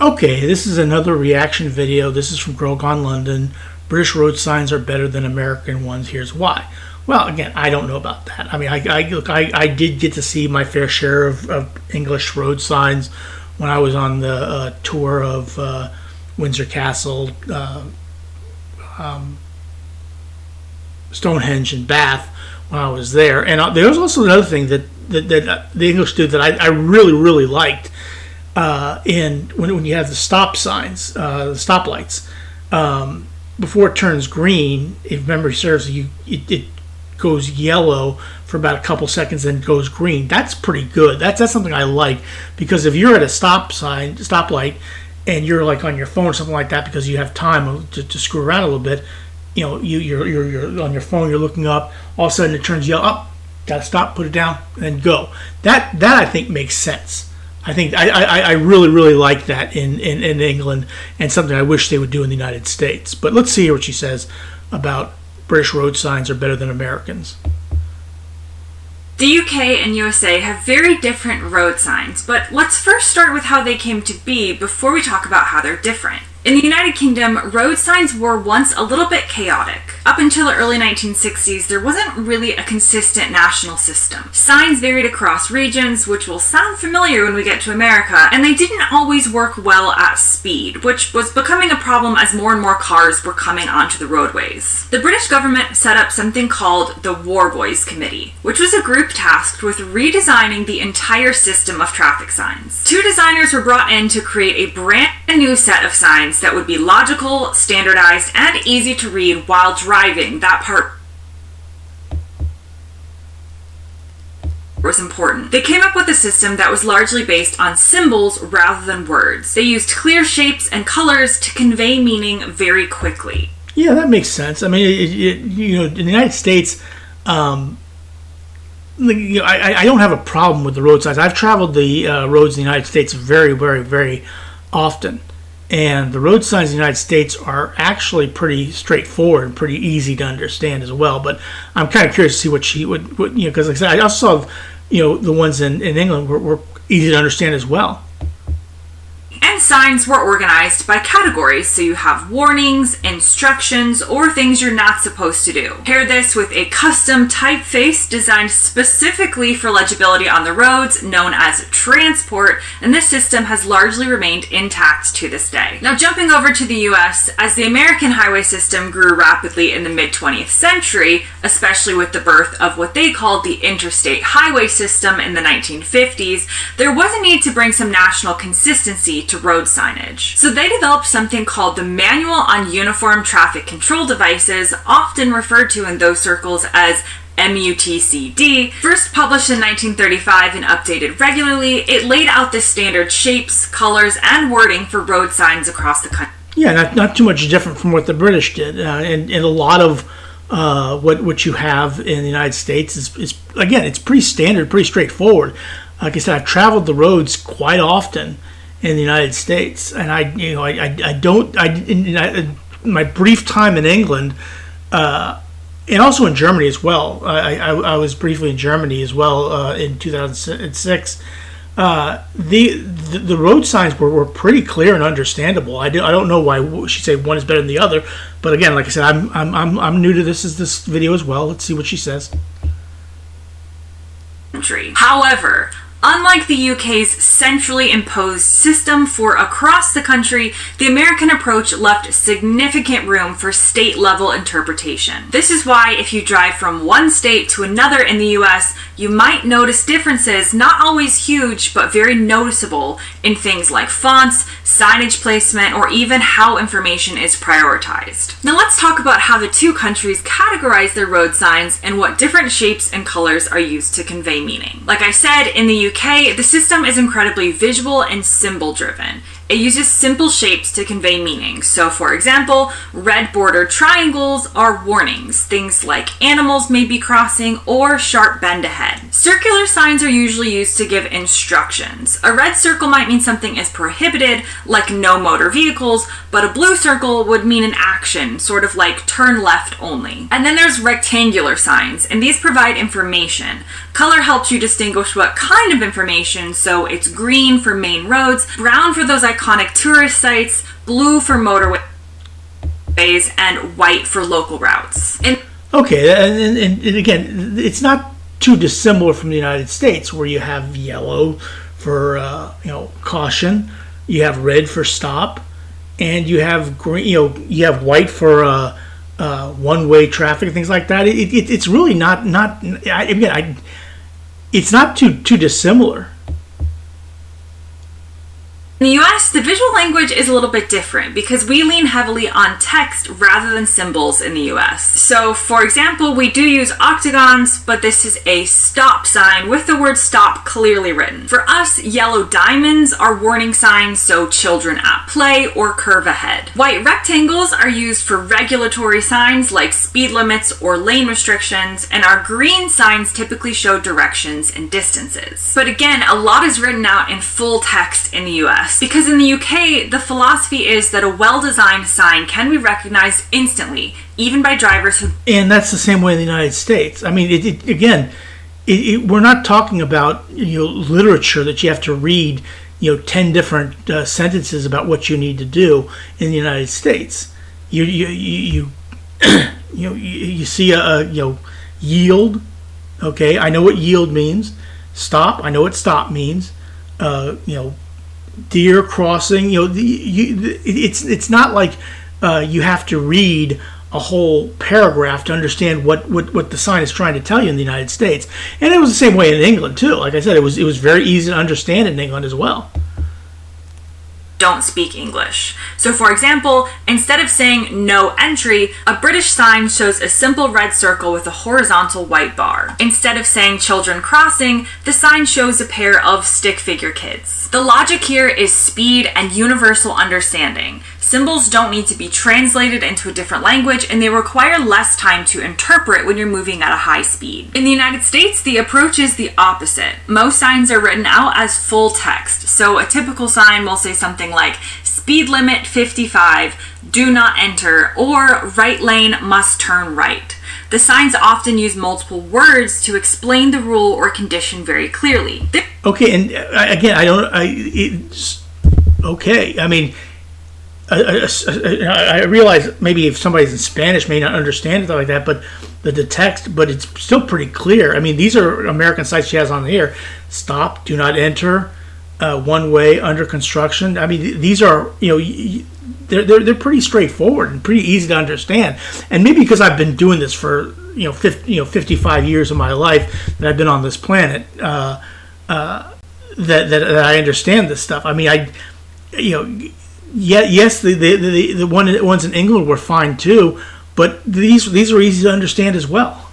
Okay, this is another reaction video. This is from Girl Gone London. British road signs are better than American ones. Here's why. Well, again, I don't know about that. I mean, I did get to see my fair share of English road signs when I was on the tour of Windsor Castle, Stonehenge, and Bath when I was there. And there was also another thing that the English did that I really liked. When you have the stop signs, the stoplights, before it turns green, if memory serves, it goes yellow for about a couple seconds, then goes green. That's pretty good. That's something I like, because if you're at a stoplight, and you're like on your phone or something like that because you have time to screw around a little bit, you know, you're on your phone, you're looking up, all of a sudden it turns yellow. Up, gotta stop, put it down, and then go. That I think makes sense. I think I really like that in England, and something I wish they would do in the United States. But let's see what she says about British road signs are better than Americans. The UK and USA have very different road signs, but let's first start with how they came to be before we talk about how they're different. In the United Kingdom, road signs were once a little bit chaotic. Up until the early 1960s, there wasn't really a consistent national system. Signs varied across regions, which will sound familiar when we get to America, and they didn't always work well at speed, which was becoming a problem as more and more cars were coming onto the roadways. The British government set up something called the War Boys Committee, which was a group tasked with redesigning the entire system of traffic signs. Two designers were brought in to create a brand new set of signs that would be logical, standardized, and easy to read while driving. That part was important. They came up with a system that was largely based on symbols rather than words. They used clear shapes and colors to convey meaning very quickly. Yeah, that makes sense. I mean, you know, in the United States, I don't have a problem with the road signs. I've traveled the roads in the United States very often. And the road signs in the United States are actually pretty straightforward and pretty easy to understand as well. But I'm kind of curious to see what she would you know, because like I said, I also saw, you know, the ones in England were easy to understand as well. And signs were organized by categories, so you have warnings, instructions, or things you're not supposed to do. Pair this with a custom typeface designed specifically for legibility on the roads, known as transport, and this system has largely remained intact to this day. Now, jumping over to the US, as the American highway system grew rapidly in the mid-20th century, especially with the birth of what they called the interstate highway system in the 1950s, there was a need to bring some national consistency to road signage. So they developed something called the Manual on Uniform Traffic Control Devices, often referred to in those circles as MUTCD. First published in 1935 and updated regularly, it laid out the standard shapes, colors, and wording for road signs across the country. Yeah, not too much different from what the British did. And a lot of what you have in the United States is again, it's pretty standard, pretty straightforward. Like I said, I've traveled the roads quite often in the United States, and in my brief time in England, and also in Germany as well. I was briefly in Germany as well in 2006. The road signs were pretty clear and understandable. I don't know why she said one is better than the other, but again, like I said, I'm new to this video as well. Let's see what she says. However, unlike the UK's centrally imposed system for across the country, the American approach left significant room for state-level interpretation. This is why if you drive from one state to another in the US, you might notice differences, not always huge, but very noticeable in things like fonts, signage placement, or even how information is prioritized. Now let's talk about how the two countries categorize their road signs and what different shapes and colors are used to convey meaning. Like I said, in the UK, the system is incredibly visual and symbol driven. It uses simple shapes to convey meaning. So for example, red bordered triangles are warnings, things like animals may be crossing or sharp bend ahead. Circular signs are usually used to give instructions. A red circle might mean something is prohibited, like no motor vehicles, but a blue circle would mean an action, sort of like turn left only. And then there's rectangular signs, and these provide information. Color helps you distinguish what kind of of information. So it's green for main roads, brown for those iconic tourist sites, blue for motorways, and white for local routes. Okay, and again, it's not too dissimilar from the United States, where you have yellow for caution, you have red for stop, and you have green. You have white for one-way traffic and things like that. It's really not it's not too dissimilar. In the US, the visual language is a little bit different because we lean heavily on text rather than symbols in the US. So, for example, we do use octagons, but this is a stop sign with the word stop clearly written. For us, yellow diamonds are warning signs, so children at play or curve ahead. White rectangles are used for regulatory signs like speed limits or lane restrictions, and our green signs typically show directions and distances. But again, a lot is written out in full text in the US. Because in the UK, the philosophy is that a well-designed sign can be recognized instantly, even by drivers who... And that's the same way in the United States. I mean, we're not talking about literature that you have to read 10 different sentences about what you need to do in the United States. You see a yield. Okay, I know what yield means. Stop. I know what stop means. Deer crossing. It's not like you have to read a whole paragraph to understand what the sign is trying to tell you in the United States. And it was the same way in England too. Like I said, it was very easy to understand in England as well. Don't speak English. So for example, instead of saying no entry, a British sign shows a simple red circle with a horizontal white bar. Instead of saying children crossing, the sign shows a pair of stick figure kids. The logic here is speed and universal understanding. Symbols don't need to be translated into a different language, and they require less time to interpret when you're moving at a high speed. In the United States, the approach is the opposite. Most signs are written out as full text. So a typical sign will say something like speed limit 55, do not enter, or right lane must turn right. The signs often use multiple words to explain the rule or condition very clearly. Okay, and again, okay. I mean, I realize maybe if somebody's in Spanish may not understand it like that, but the text, but it's still pretty clear. I mean, these are American sites she has on here. Stop, do not enter, one way, under construction. I mean, these are, they're pretty straightforward and pretty easy to understand. And maybe because I've been doing this for 55 years of my life that I've been on this planet, that I understand this stuff. I mean, yes, the ones in England were fine too, but these are easy to understand as well.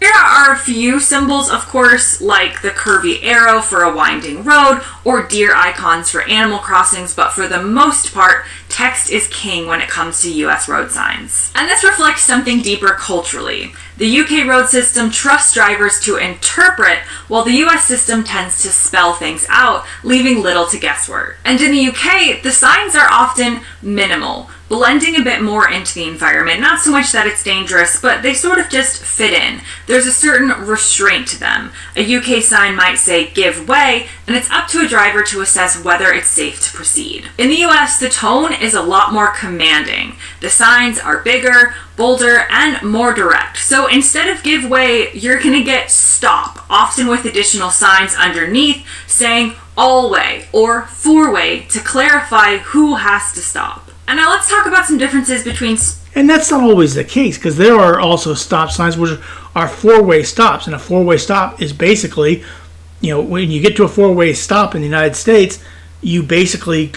There are a few symbols, of course, like the curvy arrow for a winding road or deer icons for animal crossings, but for the most part, text is king when it comes to US road signs. And this reflects something deeper culturally. The UK road system trusts drivers to interpret, while the US system tends to spell things out, leaving little to guesswork. And in the UK, the signs are often minimal, blending a bit more into the environment. Not so much that it's dangerous, but they sort of just fit in. There's a certain restraint to them. A UK sign might say give way, and it's up to a driver to assess whether it's safe to proceed. In the US, the tone is a lot more commanding. The signs are bigger, bolder, and more direct. So instead of give way, you're gonna get stop, often with additional signs underneath saying all way or four way to clarify who has to stop. And now let's talk about some differences between... And that's not always the case, because there are also stop signs which are four-way stops. And a four-way stop is basically, when you get to a four-way stop in the United States, you basically,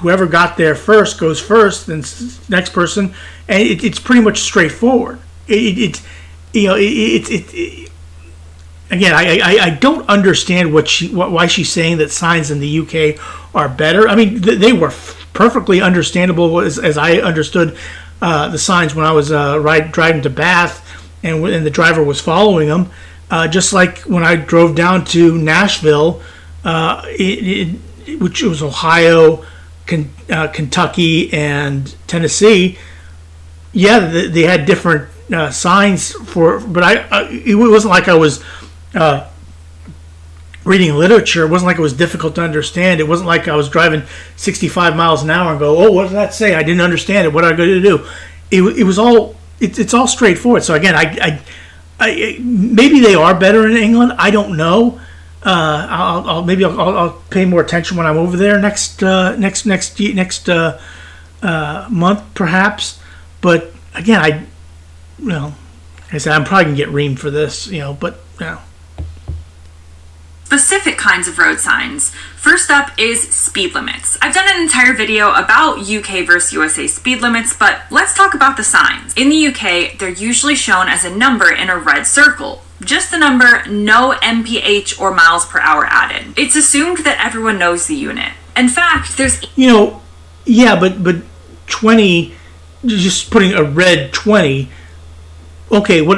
whoever got there first goes first, then next person, and it's pretty much straightforward. Again, I don't understand why she's saying that signs in the UK are better. I mean, they were perfectly understandable as I understood the signs when I was driving to Bath, and the driver was following them. Just like when I drove down to Nashville, which was Ohio, Kentucky, and Tennessee. Yeah, they had different signs but it wasn't like I was reading literature, it wasn't like it was difficult to understand. It wasn't like I was driving 65 miles an hour and go, oh, what does that say? I didn't understand it. What am I going to do? It was all, it's all straightforward. So again, I maybe they are better in England. I don't know. I'll pay more attention when I'm over there next month perhaps. But again, like I said, I'm probably gonna get reamed for this, but Specific kinds of road signs. First up is speed limits. I've done an entire video about UK versus USA speed limits, but let's talk about the signs. In the UK, they're usually shown as a number in a red circle. Just the number, no mph or miles per hour added. It's assumed that everyone knows the unit. In fact, there's... yeah, but 20, just putting a red 20, okay, what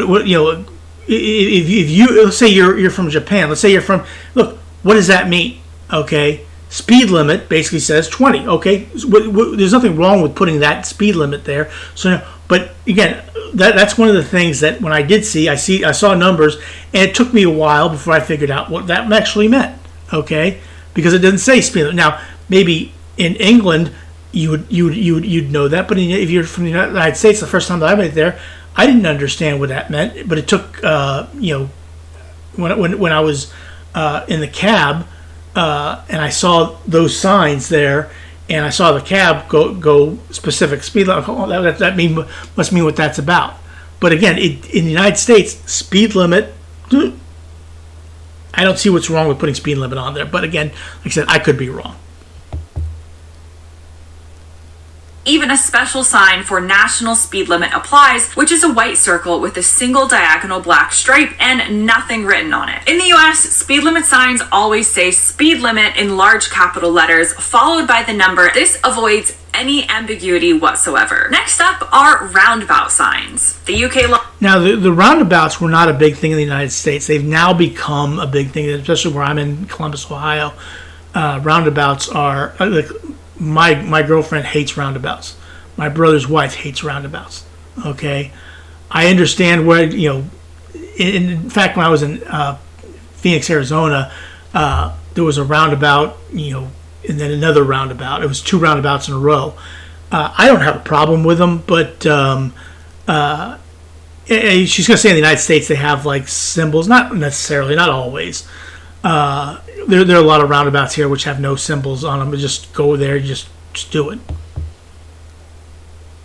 if you, let's say you're from Japan, let's say you're from, look, what does that mean? Okay, speed limit basically says 20. Okay, there's nothing wrong with putting that speed limit there. So, but again, that's one of the things that when I did I saw numbers, and it took me a while before I figured out what that actually meant. Okay, because it doesn't say speed limit. Now, maybe in England you'd know that, but if you're from the United States, the first time that I went there, I didn't understand what that meant. But it took when I was in the cab and I saw those signs there, and I saw the cab go specific speed limit. Oh, that must mean what that's about. But again, in the United States, speed limit, I don't see what's wrong with putting speed limit on there. But again, like I said, I could be wrong. Even a special sign for national speed limit applies, which is a white circle with a single diagonal black stripe and nothing written on it. In the US, speed limit signs always say speed limit in large capital letters, followed by the number. This avoids any ambiguity whatsoever. Next up are roundabout signs. The UK Now, the roundabouts were not a big thing in the United States. They've now become a big thing, especially where I'm in Columbus, Ohio. Roundabouts are... My girlfriend hates roundabouts. My brother's wife hates roundabouts. Okay, I understand where in fact, when I was in Phoenix, Arizona, there was a roundabout, and then another roundabout. It was two roundabouts in a row. I don't have a problem with them, but she's going to say in the United States they have like symbols. Not necessarily, not always. There are a lot of roundabouts here which have no symbols on them. Just go there, just do it.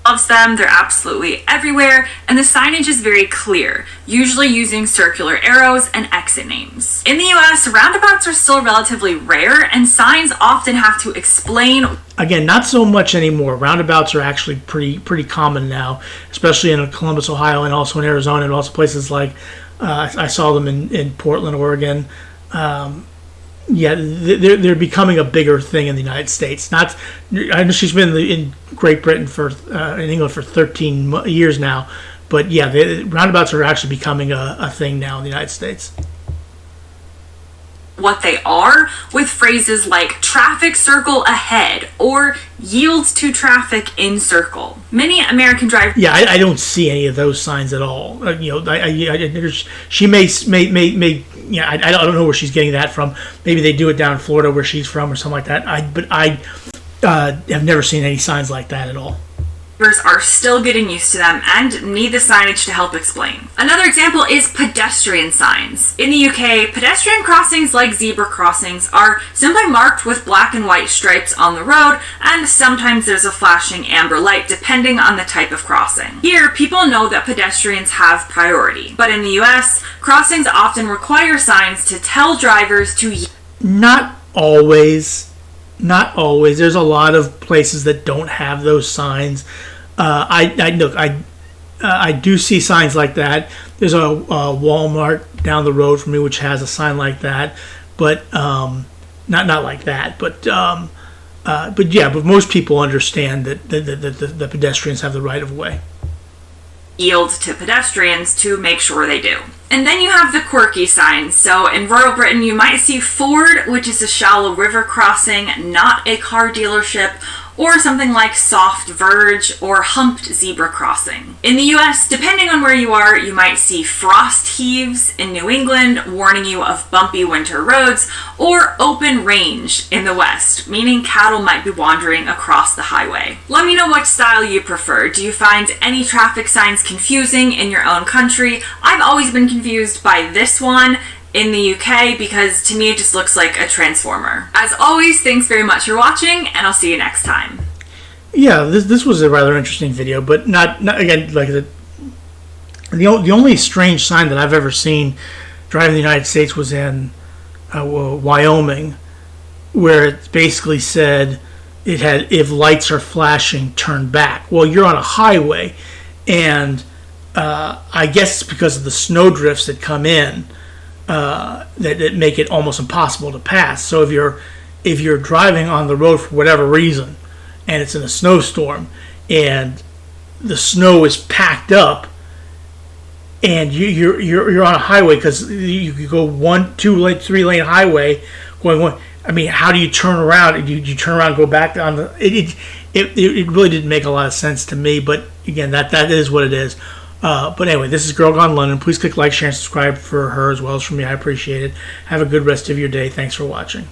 Loves them. They're absolutely everywhere, and the signage is very clear, usually using circular arrows and exit names. In the US, roundabouts are still relatively rare, and signs often have to explain. Again, not so much anymore. Roundabouts are actually pretty common now, especially in Columbus, Ohio, and also in Arizona, and also places like I saw them in Portland, Oregon. They're becoming a bigger thing in the United States. I know she's been in Great Britain in England for 13 years now, but yeah, roundabouts are actually becoming a thing now in the United States. What they are with phrases like traffic circle ahead or yield to traffic in circle. Many American drivers... Yeah, I don't see any of those signs at all. She may yeah, I don't know where she's getting that from. Maybe they do it down in Florida where she's from or something like that. But I have never seen any signs like that at all. Are still getting used to them and need the signage to help explain. Another example is pedestrian signs. In the UK, pedestrian crossings like zebra crossings are simply marked with black and white stripes on the road, and sometimes there's a flashing amber light depending on the type of crossing. Here, people know that pedestrians have priority, but in the US, crossings often require signs to tell drivers to... Not always. Not always. There's a lot of places that don't have those signs. I do see signs like that. There's a Walmart down the road from me which has a sign like that, but not like that. But most people understand that the pedestrians have the right of way. Yield to pedestrians to make sure they do. And then you have the quirky signs. So in rural Britain, you might see Ford, which is a shallow river crossing, not a car dealership, or something like soft verge or humped zebra crossing. In the US, depending on where you are, you might see frost heaves in New England, warning you of bumpy winter roads, or open range in the West, meaning cattle might be wandering across the highway. Let me know which style you prefer. Do you find any traffic signs confusing in your own country? I've always been confused by this one in the UK because to me it just looks like a transformer. As always, thanks very much for watching, and I'll see you next time. Yeah, this was a rather interesting video, but not again, like the only strange sign that I've ever seen driving the United States was in Wyoming, where it basically said it had, if lights are flashing, turn back. Well, you're on a highway, and I guess it's because of the snow drifts that come in that make it almost impossible to pass. So if you're driving on the road for whatever reason, and it's in a snowstorm, and the snow is packed up, and you're on a highway, because you go 1, 2 lane, 3 lane highway going one. I mean, how do you turn around? You turn around and go back on the. It really didn't make a lot of sense to me. But again, that is what it is. But anyway, this is Girl Gone London. Please click like, share, and subscribe for her as well as for me. I appreciate it. Have a good rest of your day. Thanks for watching.